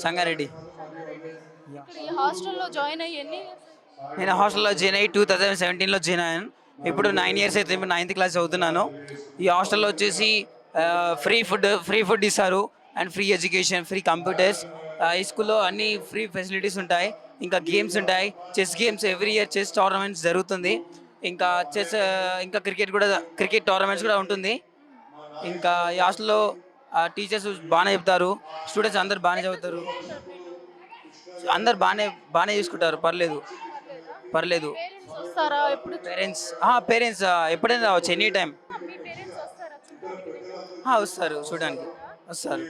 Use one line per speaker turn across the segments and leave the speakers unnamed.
Sangareddy.
Sangareddy.
Yeah!
ఇక్కడ ఈ హాస్టల్‌లో జాయిన్ అయ్యి ఎన్ని ఇయర్స్
నేను హాస్టల్‌లో జాయిన్ అయ్యి 2017లో జాయిన్ అయ్యాను. ఇప్పుడు 9 ఇయర్స్ అయితుంది. ఇప్పుడు నైన్త్ క్లాస్ చదువుతున్నాను. ఈ హాస్టల్‌లో వచ్చేసి ఫ్రీ ఫుడ్ ఇస్తారు. And free education, free computers. ఈ స్కూల్‌లో అన్ని ఫ్రీ ఫెసిలిటీస్ ఉంటాయి. ఇంకా గేమ్స్ ఉంటాయి. Chess games every year chess tournaments జరుగుతుంది. ఇంకా ఇంకా క్రికెట్ టోర్నమెంట్స్ కూడా ఉంటుంది. ఇంకా ఈ హాస్టల్‌లో టీచర్స్ బాగానే చెప్తారు. స్టూడెంట్స్ అందరూ బాగానే
ఎట్లా
చదువుతారు.
చూసుకుంటారు నిన్ను?
అందరు బాగానే బాగానే చూసుకుంటారు. పర్లేదు.
పర్లేదా?
పర్లేదు.
పేరెంట్స్ వస్తారా ఎప్పుడు
పేరెంట్స్ పేరెంట్స్ ఎప్పుడైనా రావచ్చు ఎనీ టైం.
మీ పేరెంట్స్ వస్తారా చూడడానికి నిన్ను?
వస్తారు చూడడానికి.
వస్తారా?
వస్తారు.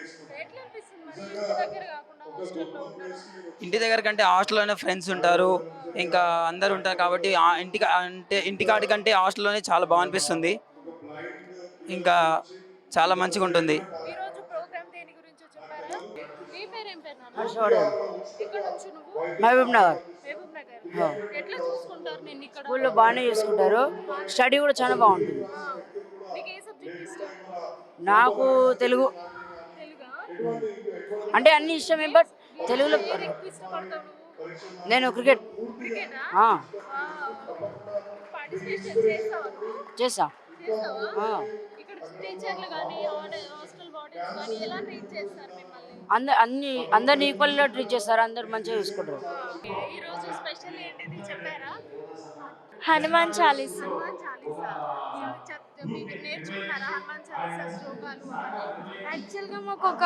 ఎట్లా అనిపిస్తుంది మరి ఇంటి దగ్గర కాకుండా హాస్టల్‌లో ఉండడం?
ఇంటి దగ్గర కంటే హాస్టల్లోనే ఫ్రెండ్స్ ఉంటారు. ఇంకా అందరు ఉంటారు కాబట్టి ఇంటికాడి కంటే హాస్టల్లోనే చాలా బాగా అనిపిస్తుంది. ఇంకా చాలా మంచిగా ఉంటుంది.
ఈరోజు ప్రోగ్రామ్ దేని గురించో చెప్పారా? నీ పేరేం పేరు నాన్న?
హర్షవర్ధన్,
ఎక్కడి నుంచి నువ్వు?
మహబూబ్ నగర్.
మహబూబ్ నగర్.
ఆ.
ఎట్లా చూసుకుంటారు నిన్ను ఇక్కడ?
స్కూల్లో బాగానే చూసుకుంటారు. స్టడీ కూడా చాలా బాగుంటుంది.
ఆ. నీకు ఏ సబ్జెక్ట్ ఇష్టం?
నాకు తెలుగు
తెలుగా?
అంటే అన్ని ఇష్టమే, బట్ తెలుగులో
ఏది ఎక్కువ ఇష్టపడతావు నువ్వు?
నేను క్రికెట్
క్రికెటా?
ఆ,
పార్టిసిపేషన్ చేస్తావా నువ్వు?
చేస్తా.
చేస్తావా?
ఆ.
ఇక్కడ టీచర్లు కానీ హాస్టల్ వార్డెన్స్ కానీ ఎలా ట్రీట్ చేస్తారు మిమ్మల్ని?
అందరిని ఈక్వల్గా ట్రీట్ చేస్తారు. అందరు మంచిగా చూసుకుంటారు.
ఈరోజు స్పెషల్ ఏంటిది చెప్పారా?
హనుమాన్ చాలీస.
హనుమాన్ చాలీసా. మీరు నేర్చుకున్నారా హనుమాన్ చాలీసా శ్లోకాలు అవన్నీ?
యాక్చువల్గా మాకు ఒక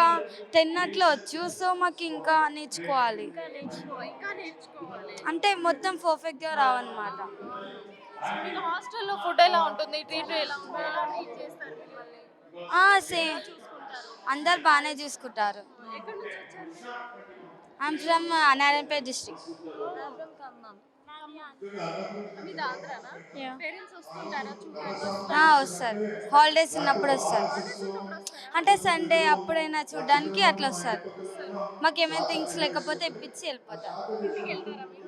10 అట్లా వచ్చు, సో మాకు ఇంకా నేర్చుకోవాలి.
ఇంకా నేర్చుకోవాలి.
అంటే మొత్తం పర్ఫెక్ట్గా రావన్నమాట.
మీకు హాస్టల్లో ఫుడ్ ఎలా ఉంటుంది? ట్రీట్ ఎలా ఉంటుంది? ఎలా ట్రీట్ చేస్తారు మిమ్మల్ని?
సేమ్
చూసుకుంటారు.
అందరు బాగానే చూసుకుంటారు.
ఎక్కడి నుంచి వచ్చారు?
ఐమ్ ఫ్రమ్ అనారంపేట డిస్ట్రిక్ట్.
మీది ఆంధ్రానా? పేరెంట్స్ వస్తుంటారా చూడడానికి?
వస్తారు, హాలిడేస్ ఉన్నప్పుడు వస్తారు. అంటే సండే అప్పుడైనా చూడడానికి అట్లా వస్తారు. మాకు ఏమైనా థింగ్స్ లేకపోతే ఇప్పించి వెళ్ళిపోతాం.
ఇంటికి వెళ్తారా మీరు?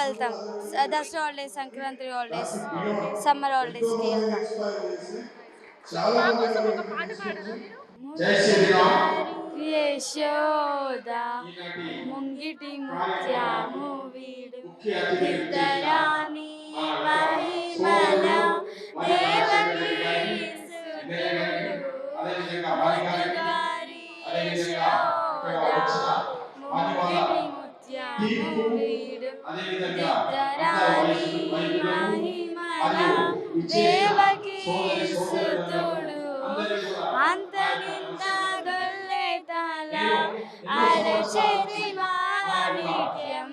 వెళ్తాం. Dussehra holidays, Sankranti holidays, summer హాలిడేస్కి వెళ్తాం.
మా కోసం ఒక పాట పాడరా మీరు?
యశోద ముంగిటి ముత్యాము వీడు ఇద్దరాని మహిమల దేవకీ సుతుడు ముద్దుగారి యశోద ముంగిటి ముత్యాము వీడు ఇద్దరాని మహిమల దేవకీ సుతుడు అంతరింత గొల్లెతల అరచేతి మాణిక్యం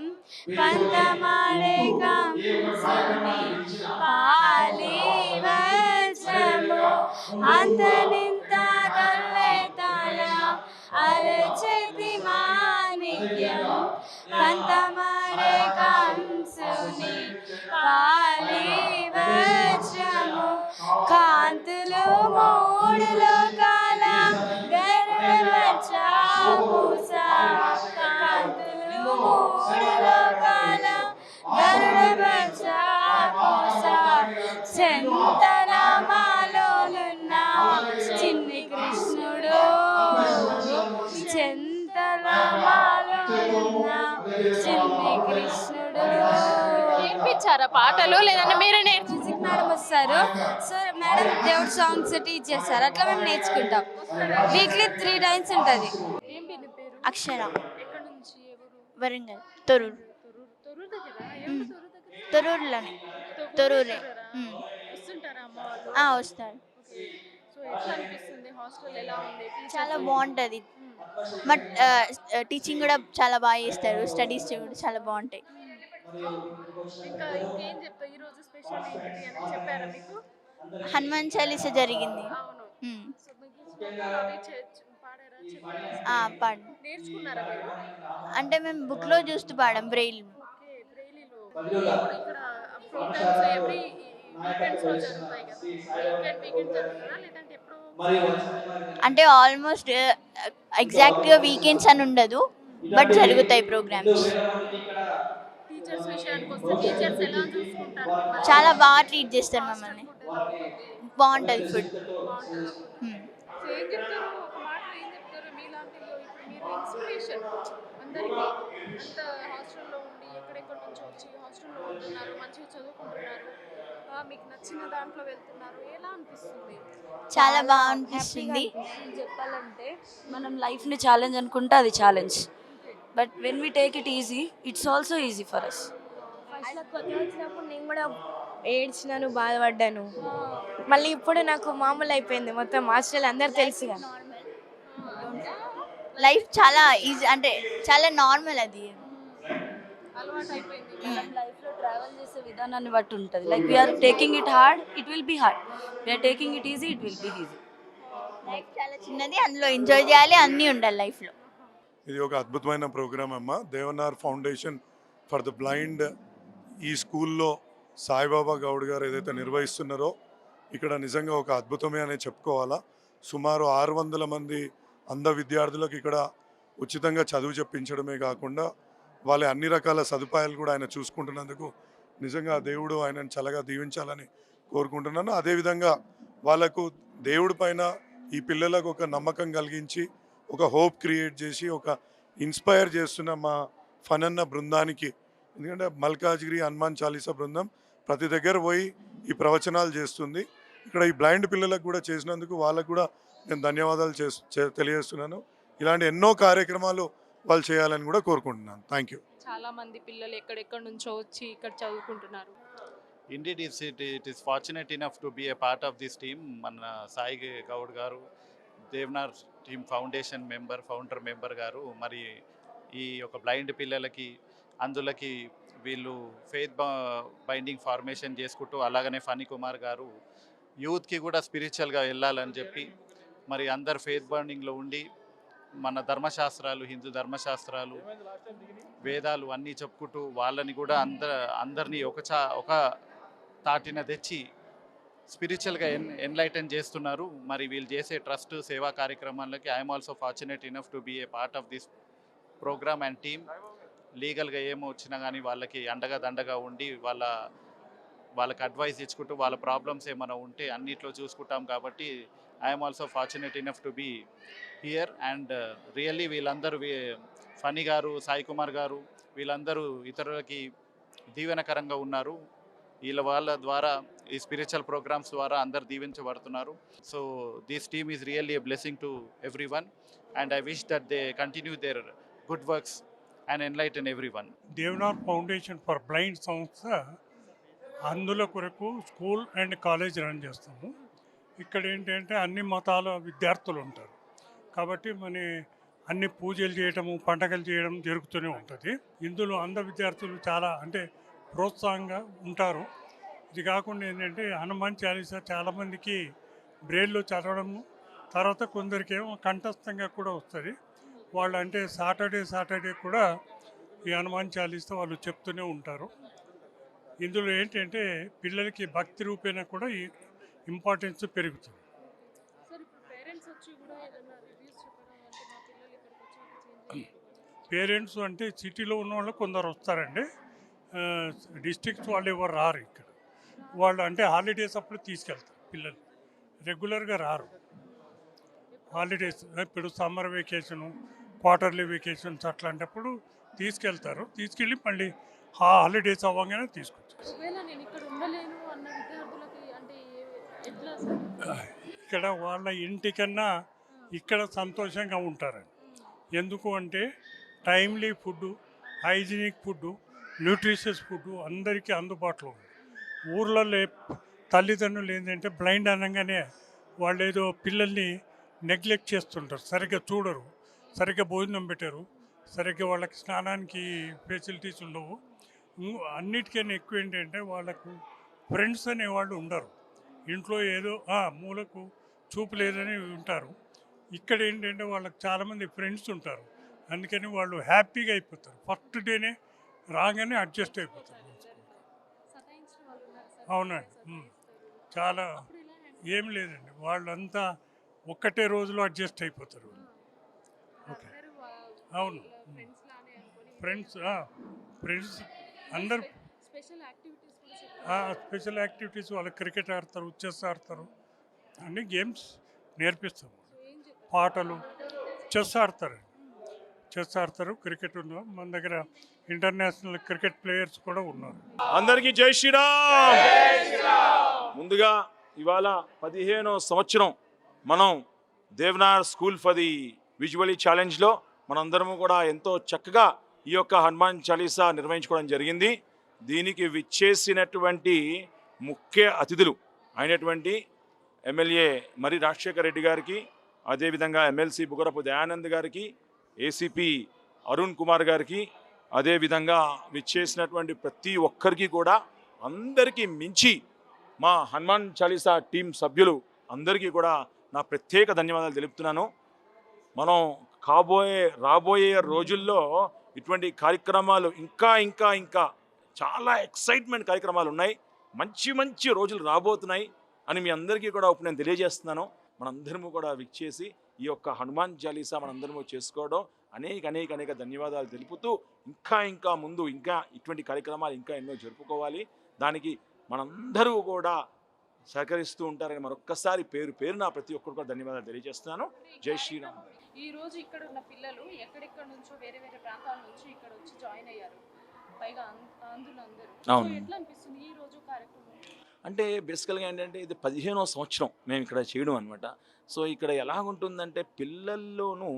పంతమాడే కంసుని పాలి వజ్రము అంతరింత గొల్లెతల అరచేతి మాణిక్యం పంతమాడే కంసుని పాలి వజ్రము కాంతులు మూడు లోకాల గరుడవచ్చామూస కాంతులు మూడు లోకాల గరుడవచ్చామూస చందనమాలోనున్న చిన్ని కృష్ణుడు చందనమాలోనున్న చిన్ని కృష్ణుడు.
నేర్పించారా పాటలు లేదంటే మీరే నేర్చు?
మ్యూజిక్ మేడం వస్తారు, సో మేడం దేవుడు సాంగ్స్ టీచ్ చేస్తారు. అట్లా మేము నేర్చుకుంటాం. వీక్లీ 3 times ఉంటుంది.
ఏం పేరు పేరు?
అక్షర,
ఎక్కడి నుంచి? ఎవరు?
వరంగల్, తొరూరు.
తొర్రూరు దగ్గర? ఎవరు తొర్రూరు దగ్గర?
తొరూరులోనే. తొర్రూరే.
వస్తుంటారా అమ్మ వాళ్ళు?
వస్తారు.
సో ఎట్లా అనిపిస్తుంది? హాస్టల్ ఎలా ఉంది?
చాలా బాగుంటుంది. బట్ టీచింగ్ కూడా చాలా బాగా చేస్తారు. స్టడీస్ కూడా చాలా బాగుంటాయి.
ఇంకా ఇంకేం చెప్తావు? ఈరోజు స్పెషల్ ఏంటి అని చెప్పారా మీకు?
హనుమాన్ చాలీసా జరిగింది.
అవును.
మ్మ్.
సో మీకు శ్లోకాలు అవి పాడారా? చెప్పారా?
పాడు.
నేర్చుకున్నారా మీరు?
అంటే మేము బుక్లో చూస్తూ పాడాం, బ్రెయిల్.
ఓకే, బ్రెయిలీలో. ఇప్పుడు ఇక్కడ ప్రోగ్రామ్స్ ఎవ్రీ వీకెండ్స్ లో జరుగుతాయి కదా? వీకెండ్ జరుగుతుందా లేదంటే ఎప్పుడు?
అంటే ఆల్మోస్ట్ ఎగ్జాక్ట్గా వీకెండ్స్ అని ఉండదు, బట్ జరుగుతాయి ప్రోగ్రామ్స్.
టీచర్స్ విషయానికి వస్తే టీచర్స్ ఎలా చూసుకుంటారు మిమ్మల్ని?
చాలా బాగా ట్రీట్ చేస్తారు మమ్మల్ని.
ఫుడ్ ఎలా ఉంటుంది?
బాగుంటుంది ఫుడ్.
బాగుంటుందా? సో ఏం చెప్తారు? ఒక మాటలో ఏం చెప్తారు? మీలాంటి ఇప్పుడు మీరు ఇన్స్పిరేషన్ అందరికీ. అంత హాస్టల్లో ఉండి ఎక్కడెక్కడి నుంచో వచ్చి హాస్టల్లో ఉంటున్నారు, మంచిగా చదువుకుంటున్నారు, మీకు నచ్చిన దాంట్లో వెళ్తున్నారు. ఎలా అనిపిస్తుంది?
చాలా బాగా అనిపిస్తుంది.
చెప్పాలంటే మనం లైఫ్ని ఛాలెంజ్ అనుకుంటే అది challenge, but when we take it easy it's also easy for us.
అలా కొత్త వచ్చినప్పుడు నేను కూడా ఏడ్చినాను, బాధపడ్డాను. మళ్ళీ ఇప్పుడు నాకు మామూలు అయిపోయింది. మొత్తం హాస్టల్ అందరు తెలుసు కదా. లైఫ్ చాలా ఈజీ, అంటే చాలా నార్మల్ అది.
అలవాటు అయిపోయింది.
మనం లైఫ్లో ట్రావెల్ చేసే విధానాన్ని బట్టి ఉంటుంది. Like we are taking it hard, it will be hard. We are taking it easy, it will be easy.
Life చాలా చిన్నది, అందులో ఎంజాయ్ చేయాలి, అన్నీ ఉండాలి లైఫ్లో.
ఇది ఒక అద్భుతమైన ప్రోగ్రామ్ అమ్మ. Devnar foundation for the blind ఈ స్కూల్లో సాయిబాబా గౌడ్ గారు ఏదైతే నిర్వహిస్తున్నారో ఇక్కడ నిజంగా ఒక అద్భుతమే అనే చెప్పుకోవాలా. సుమారు 600 మంది అంధ విద్యార్థులకు ఇక్కడ ఉచితంగా చదువు చెప్పించడమే కాకుండా వాళ్ళ అన్ని రకాల సదుపాయాలు కూడా ఆయన చూసుకుంటున్నందుకు నిజంగా దేవుడు ఆయనను చల్లగా దీవించాలని కోరుకుంటున్నాను. అదేవిధంగా వాళ్ళకు దేవుడి పైన ఈ పిల్లలకు ఒక నమ్మకం కలిగించి ఒక హోప్ క్రియేట్ చేసి ఒక ఇన్స్పైర్ చేస్తున్న మా ఫనన్న బృందానికి, ఎందుకంటే మల్కాజ్గిరి హనుమాన్ చాలీసా బృందం ప్రతి దగ్గర పోయి ఈ ప్రవచనాలు చేస్తుంది. ఇక్కడ ఈ బ్లైండ్ పిల్లలకు కూడా చేసినందుకు వాళ్ళకు కూడా నేను ధన్యవాదాలు తెలియజేస్తున్నాను. ఇలాంటి ఎన్నో కార్యక్రమాలు వాళ్ళు చేయాలని కూడా కోరుకుంటున్నాను. Thank you.
చాలా మంది పిల్లలు ఎక్కడెక్కడి నుంచో వచ్చి ఇక్కడ చదువుకుంటున్నారు.
Indeed, it is fortunate enough to be a part of this team. మన సాయి గౌడ్ గారు, దేవ్నార్ టీమ్ ఫౌండేషన్ ఫౌండర్ మెంబర్ గారు మరి ఈ యొక్క బ్లైండ్ పిల్లలకి అందులకి వీళ్ళు ఫెయిత్ బైండింగ్ ఫార్మేషన్ చేసుకుంటూ, అలాగనే ఫణి కుమార్ గారు యూత్కి కూడా స్పిరిచువల్గా వెళ్ళాలని చెప్పి మరి అందరు ఫెయిత్ బైండింగ్లో ఉండి మన ధర్మశాస్త్రాలు, హిందూ ధర్మశాస్త్రాలు, వేదాలు అన్నీ చెప్పుకుంటూ వాళ్ళని కూడా అందరినీ ఒక తాటిన తెచ్చి స్పిరిచువల్గా ఎన్లైటన్ చేస్తున్నారు. మరి వీళ్ళు చేసే ట్రస్ట్ సేవా కార్యక్రమాలకి I'm also fortunate enough to be a part of this programme and team. లీగల్గా ఏమో వచ్చినా కానీ వాళ్ళకి అండగా దండగా ఉండి వాళ్ళకి అడ్వైస్ ఇచ్చుకుంటూ వాళ్ళ ప్రాబ్లమ్స్ ఏమైనా ఉంటే అన్నిట్లో చూసుకుంటాం. కాబట్టి I'm also fortunate enough to be here and really వీళ్ళందరూ ఫణి గారు, సాయి కుమార్ గారు వీళ్ళందరూ ఇతరులకి దీవెనకరంగా ఉన్నారు. వాళ్ళ ద్వారా ఈ స్పిరిచువల్ ప్రోగ్రామ్స్ ద్వారా అందరు దీవించబడుతున్నారు. So this team is really a blessing to every one and I wish that they continue their good works and enlighten every one.
Devnar foundation for blind సంస్థ అందుల కొరకు స్కూల్ అండ్ కాలేజ్ రన్ చేస్తాము. ఇక్కడ ఏంటంటే అన్ని మతాల విద్యార్థులు ఉంటారు కాబట్టి అన్ని పూజలు చేయటము, పండగలు చేయడం జరుగుతూనే ఉంటుంది. ఇందులో అంధ విద్యార్థులు చాలా ప్రోత్సాహంగా ఉంటారు. ఇది కాకుండా ఏంటంటే హనుమాన్ చాలీసా చాలామందికి బ్రెయిన్లో చదవడము, తర్వాత కొందరికేమో కంఠస్థంగా కూడా వస్తుంది. వాళ్ళు సాటర్డే కూడా ఈ హనుమాన్ చాలీసా వాళ్ళు చెప్తూనే ఉంటారు. ఇందులో ఏంటంటే పిల్లలకి భక్తి రూపేణ కూడా ఈ ఇంపార్టెన్స్ పెరుగుతుంది. పేరెంట్స్ అంటే సిటీలో ఉన్న వాళ్ళు కొందరు వస్తారండి, డిస్ట్రిక్ట్స్ వాళ్ళు ఎవరు రారు. ఇక్కడ వాళ్ళు హాలిడేస్ అప్పుడు తీసుకెళ్తారు. పిల్లలు రెగ్యులర్గా రారు. హాలిడేస్ ఇప్పుడు సమ్మర్ వెకేషను, క్వార్టర్లీ వెకేషన్స్ అట్లాంటప్పుడు తీసుకెళ్తారు. తీసుకెళ్ళి మళ్ళీ హాలిడేస్ అవ్వగానే తీసుకొచ్చారు. ఇక్కడ వాళ్ళ ఇంటికన్నా ఇక్కడ సంతోషంగా ఉంటారండి. ఎందుకు అంటే timely food, hygienic food, nutritious food అందరికీ అందుబాటులో ఉంది. ఊర్లలో తల్లిదండ్రులు ఏంటంటే బ్లైండ్ అనగానే వాళ్ళు ఏదో పిల్లల్ని నెగ్లెక్ట్ చేస్తుంటారు, సరిగ్గా చూడరు, సరిగ్గా భోజనం పెట్టరు, సరిగ్గా వాళ్ళకి స్నానానికి ఫెసిలిటీస్ ఉండవు. అన్నిటికన్నా ఎక్కువ ఏంటంటే వాళ్ళకు ఫ్రెండ్స్ అనేవాళ్ళు ఉండరు. ఇంట్లో ఏదో మూలకు చూపు లేదని ఉంటారు. ఇక్కడ ఏంటంటే వాళ్ళకి చాలామంది ఫ్రెండ్స్ ఉంటారు, అందుకని వాళ్ళు హ్యాపీగా అయిపోతారు. ఫస్ట్ డేనే రాగానే అడ్జస్ట్ అయిపోతారు. అవునండి, చాలా ఏం లేదండి, వాళ్ళంతా ఒక్కటే రోజులో అడ్జస్ట్ అయిపోతారు. ఓకే, అవును, ఫ్రెండ్స్ అందరు స్పెషల్ యాక్టివిటీస్ వాళ్ళు క్రికెట్ ఆడతారు, చెస్ ఆడతారు, అన్ని గేమ్స్ నేర్పిస్తాము. పాటలు, చెస్ ఆడతారు. చెస్ ఆడతారు, క్రికెట్ ఉన్నారు. మన దగ్గర ఇంటర్నేషనల్ క్రికెట్ ప్లేయర్స్ కూడా ఉన్నారు.
అందరికీ జై శ్రీరామ్. ముందుగా ఇవాళ 15వ సంవత్సరం మనం Devnar school for the visually ఛాలెంజ్లో మనందరము కూడా ఎంతో చక్కగా ఈ యొక్క హనుమాన్ చాలీసా నిర్వహించుకోవడం జరిగింది. దీనికి విచ్చేసినటువంటి ముఖ్య అతిథులు అయినటువంటి ఎమ్మెల్యే మరి రాజశేఖర్ రెడ్డి గారికి, అదేవిధంగా ఎమ్మెల్సీ బుగరపు దయానంద్ గారికి, ఏసీపీ అరుణ్ కుమార్ గారికి, అదేవిధంగా విచ్చేసినటువంటి ప్రతి ఒక్కరికి కూడా అందరికీ మించి మా హనుమాన్ చాలీసా టీం సభ్యులు అందరికీ కూడా నా ప్రత్యేక ధన్యవాదాలు తెలుపుతున్నాను. మనం రాబోయే రోజుల్లో ఇటువంటి కార్యక్రమాలు ఇంకా చాలా ఎక్సైట్మెంట్ కార్యక్రమాలు ఉన్నాయి. మంచి రోజులు రాబోతున్నాయి అని మీ అందరికీ కూడా ఇప్పుడు నేను తెలియజేస్తున్నాను. మనందరము కూడా విచ్చేసి ఈ యొక్క హనుమాన్ చాలీసా మనందరము చేసుకోవడం అనేక ధన్యవాదాలు తెలుపుతూ ఇంకా ముందు ఇటువంటి కార్యక్రమాలు ఇంకా ఎన్నో జరుపుకోవాలి. దానికి మనందరూ కూడా సహకరిస్తూ ఉంటారని మరొక్కసారి పేరున ప్రతి ఒక్కరు కూడా ధన్యవాదాలు తెలియజేస్తున్నాను. జై శ్రీరామ్.
ఈ రోజు ఇక్కడ ఉన్న పిల్లలు ఎక్కడెక్కడ నుంచో వేరే ప్రాంతాల నుంచి ఇక్కడ వచ్చి జాయిన్ అయ్యారు, పైగా అందరూ
అవును.
ఎట్లా అనిపిస్తుంది ఈ రోజు కార్యక్రమం?
అంటే బేసికల్గా ఏంటంటే ఇది 15వ సంవత్సరం మేము ఇక్కడ చేయడం అనమాట. సో ఇక్కడ ఎలాగుంటుందంటే పిల్లల్లోనూ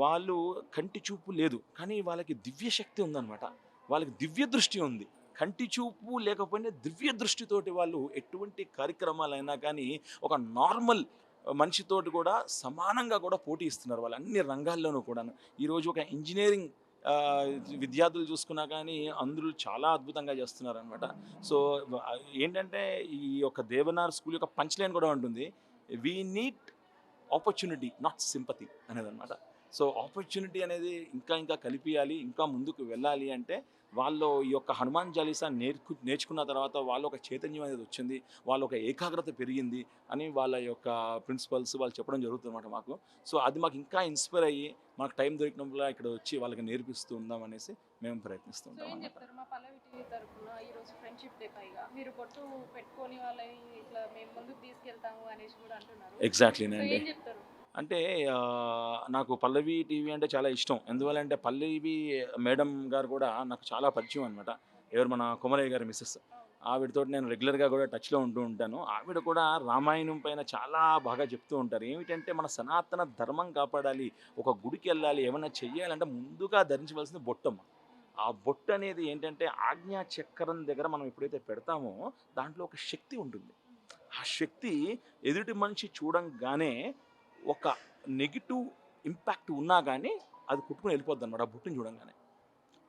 వాళ్ళు కంటి చూపు లేదు, కానీ వాళ్ళకి దివ్య శక్తి ఉందన్నమాట. వాళ్ళకి దివ్య దృష్టి ఉంది. కంటి చూపు లేకపోయినా దివ్య దృష్టితోటి వాళ్ళు ఎటువంటి కార్యక్రమాలైనా కానీ ఒక నార్మల్ మనిషితోటి కూడా సమానంగా కూడా పోటీ ఇస్తున్నారు వాళ్ళు అన్ని రంగాల్లోనూ కూడాను. ఈరోజు ఒక ఇంజనీరింగ్ విద్యార్థులు చూసుకున్నా కానీ అందరూ చాలా అద్భుతంగా చేస్తున్నారు అనమాట. సో ఏంటంటే ఈ యొక్క దేవనార్ స్కూల్ యొక్క పంచ్ లైన్ కూడా ఉంటుంది, we need opportunity not sympathy అనేది అనమాట. సో ఆపర్చునిటీ అనేది ఇంకా కలిపియాలి, ఇంకా ముందుకు వెళ్ళాలి అంటే వాళ్ళు ఈ యొక్క హనుమాన్ చాలీసా నేర్చుకున్న తర్వాత వాళ్ళు ఒక చైతన్యం అనేది వచ్చింది, వాళ్ళ ఒక ఏకాగ్రత పెరిగింది అని వాళ్ళ యొక్క ప్రిన్సిపల్స్ వాళ్ళు చెప్పడం జరుగుతుంది అన్నమాట మాకు. సో అది మాకు ఇంకా ఇన్స్పైర్ అయ్యి మాకు టైం దొరికినప్పుడు ఇక్కడ వచ్చి వాళ్ళకి నేర్పిస్తూ ఉందాం అనేసి మేము ప్రయత్నిస్తూ ఉంటాం అన్నమాట.
మా పల్లవి టీవీ తరపున ఈరోజు ఫ్రెండ్షిప్ డే పైగా మీరు బొట్టు పెట్టుకొని వాళ్ళని ఇట్లా మేము ముందుకు తీసుకెళ్తాము అనేసి కూడా అంటున్నారు.
ఎగ్జాక్ట్లీ
సో
అండి.
ఏం చెప్తారు?
అంటే నాకు పల్లవి టీవీ అంటే చాలా ఇష్టం. ఎందువల్లంటే పల్లవి మేడం గారు కూడా నాకు చాలా పరిచయం అనమాట. ఎవరు మన కుమరయ్య గారి మిస్సెస్. ఆవిడతో నేను రెగ్యులర్గా కూడా టచ్లో ఉంటూ ఉంటాను. ఆవిడ కూడా రామాయణం పైన చాలా బాగా చెప్తూ ఉంటారు. ఏమిటంటే మన సనాతన ధర్మం కాపాడాలి, ఒక గుడికి వెళ్ళాలి, ఏమైనా చెయ్యాలంటే ముందుగా ధరించవలసింది బొట్టమ్మ. ఆ బొట్టు అనేది ఏంటంటే ఆజ్ఞా చక్రం దగ్గర మనం ఎప్పుడైతే పెడతామో దాంట్లో ఒక శక్తి ఉంటుంది. ఆ శక్తి ఎదుటి మనిషి చూడంగానే ఒక నెగిటివ్ ఇంపాక్ట్ ఉన్నా కానీ అది కుట్టుకుని వెళ్ళిపోద్ది అనమాట. ఆ బొట్టుని చూడంగానే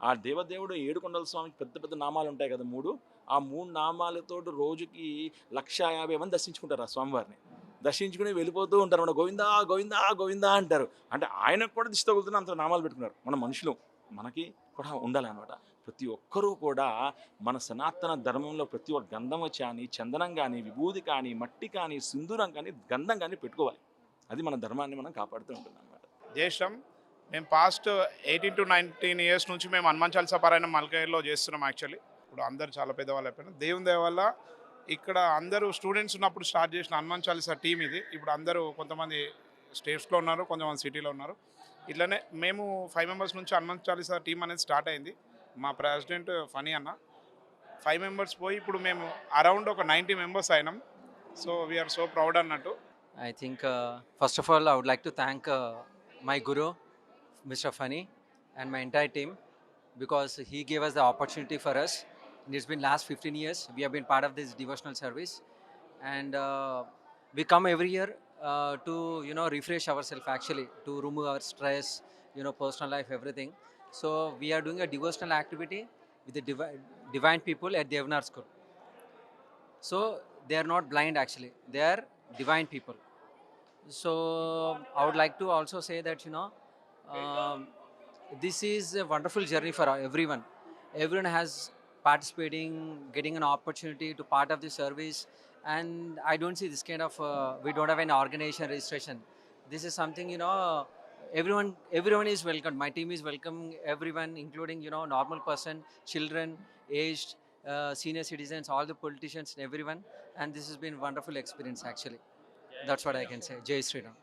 ఆ దేవదేవుడు ఏడుకొండల స్వామికి పెద్ద నామాలు ఉంటాయి కదా, 3. ఆ 3 నామాలతో రోజుకి 150,000 మంది దర్శించుకుంటారు ఆ స్వామివారిని. దర్శించుకుని వెళ్ళిపోతూ ఉంటారు అన్నమాట. గోవిందా గోవిందా గోవిందా అంటారు. అంటే ఆయనకు కూడా దిష్టి తగులుతున్న అంత నామాలు పెట్టుకున్నారు. మన మనుషులు మనకి కూడా ఉండాలన్నమాట. ప్రతి ఒక్కరూ కూడా మన సనాతన ధర్మంలో ప్రతి ఒక్క గంధం కానీ, చందనం కానీ, విభూది కానీ, మట్టి కానీ, సింధూరం కానీ, గంధం కానీ పెట్టుకోవాలి. అది మన ధర్మాన్ని మనం కాపాడుతూ ఉంటుంది అనమాట.
జయశ్రామ్. మేము పాస్ట్ 18 to 19 ఇయర్స్ నుంచి మేము హనుమాన్ చాలీసా పారాయణం మల్కాయిలో చేస్తున్నాం. యాక్చువల్లీ ఇప్పుడు అందరూ చాలా పెద్దవాళ్ళు అయిపోయినారు. దేవుని దయ వల్ల ఇక్కడ అందరూ స్టూడెంట్స్ ఉన్నప్పుడు స్టార్ట్ చేసిన హనుమాన్ చాలీసా టీం ఇది. ఇప్పుడు అందరూ కొంతమంది స్టేట్స్లో ఉన్నారు, కొంతమంది సిటీలో ఉన్నారు. ఇట్లనే మేము 5 మెంబర్స్ నుంచి హనుమాన్ చాలీసా టీం అనేది స్టార్ట్ అయింది. మా ప్రెసిడెంట్ ఫనీ అన్న 5 మెంబర్స్ పోయి ఇప్పుడు మేము అరౌండ్ ఒక 90 మెంబర్స్ అయినాం. సో వీఆర్ సో ప్రౌడ్ అన్నట్టు.
I think first of all I would like to thank my guru Mr. Fani and my entire team because he gave us the opportunity for us. And it's been last 15 years we have been part of this devotional service and we come every year to refresh ourselves actually, to remove our stress, personal life, everything. So we are doing a devotional activity with the divine people at Devanar School. So they are not blind actually, they are divine people. So I would like to also say that this is a wonderful journey for everyone. Everyone has participating, getting an opportunity to part of the service, and I don't see this kind of we don't have an organization registration. This is something everyone is welcome. My team is welcome everyone, including normal person, children, aged, senior citizens, all the politicians and everyone. And this has been a wonderful experience actually. That's what I can say. Jai Sri Ram.